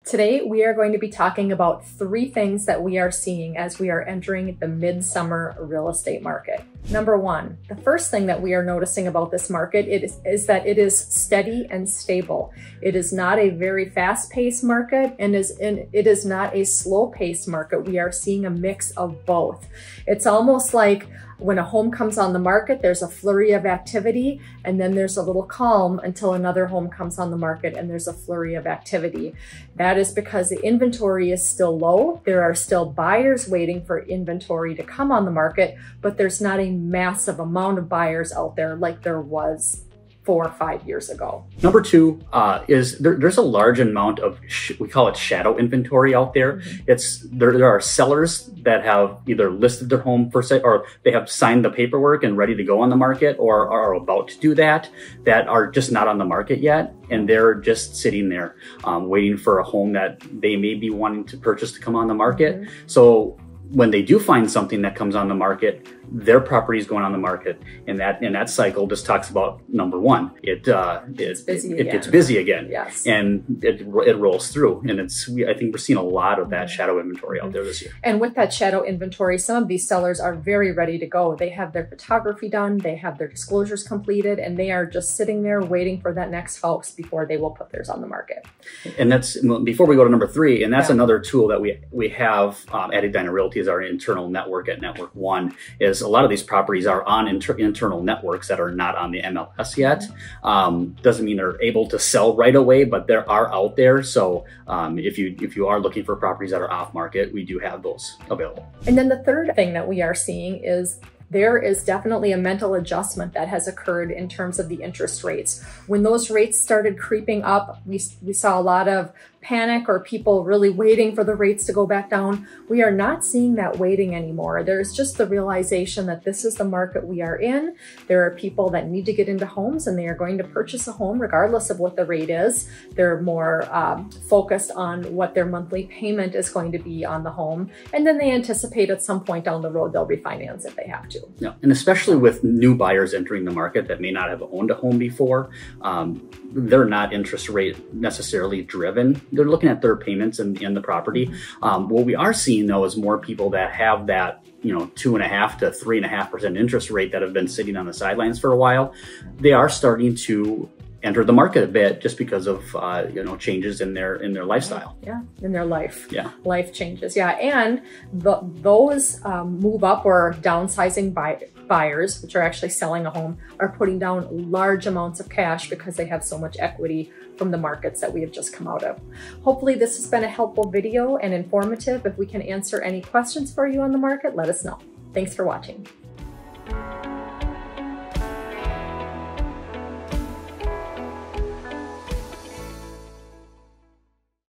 Today, we are going to be talking about 3 things that we are seeing as we are entering the midsummer real estate market. Number 1, the first thing that we are noticing about this market is that it is steady and stable. It is not a very fast-paced market and it is not a slow-paced market. We are seeing a mix of both. It's almost like when a home comes on the market, there's a flurry of activity, and then there's a little calm until another home comes on the market and there's a flurry of activity. That is because the inventory is still low. There are still buyers waiting for inventory to come on the market, but there's not a massive amount of buyers out there like there was 4 or 5 years ago. Number 2 is there's a large amount of, we call it shadow inventory out there. Mm-hmm. There are sellers that have either listed their home for sale, or they have signed the paperwork and ready to go on the market, or are about to do that are just not on the market yet. And they're just sitting there waiting for a home that they may be wanting to purchase to come on the market. Mm-hmm. So when they do find something that comes on the market, their property is going on the market, and that cycle just talks about number 1. It gets busy again. Yes, and it rolls through, and I think we're seeing a lot of that shadow inventory out there this year. And with that shadow inventory, some of these sellers are very ready to go. They have their photography done, they have their disclosures completed, and they are just sitting there waiting for that next house before they will put theirs on the market. And that's before we go to number 3, and that's another tool that we have at Edina Realty is our internal network at Network One. Is a lot of these properties are on internal networks that are not on the MLS yet. Doesn't mean they're able to sell right away, but they are out there. So if you are looking for properties that are off market, we do have those available. And then the third thing that we are seeing is there is definitely a mental adjustment that has occurred in terms of the interest rates. When those rates started creeping up, we saw a lot of panic or people really waiting for the rates to go back down. We are not seeing that waiting anymore. There's just the realization that this is the market we are in. There are people that need to get into homes and they are going to purchase a home regardless of what the rate is. They're more focused on what their monthly payment is going to be on the home. And then they anticipate at some point down the road, they'll refinance if they have to. Yeah, and especially with new buyers entering the market that may not have owned a home before, they're not interest rate necessarily driven. They're looking at their payments and the property. What we are seeing though is more people that have that 2.5% to 3.5% interest rate that have been sitting on the sidelines for a while. They are starting to enter the market a bit just because of changes in their lifestyle. Yeah, in their life. Yeah, life changes. Yeah, and those move up or downsizing buyers, which are actually selling a home, are putting down large amounts of cash because they have so much equity from the markets that we have just come out of. Hopefully this has been a helpful video and informative. If we can answer any questions for you on the market, let us know. Thanks for watching.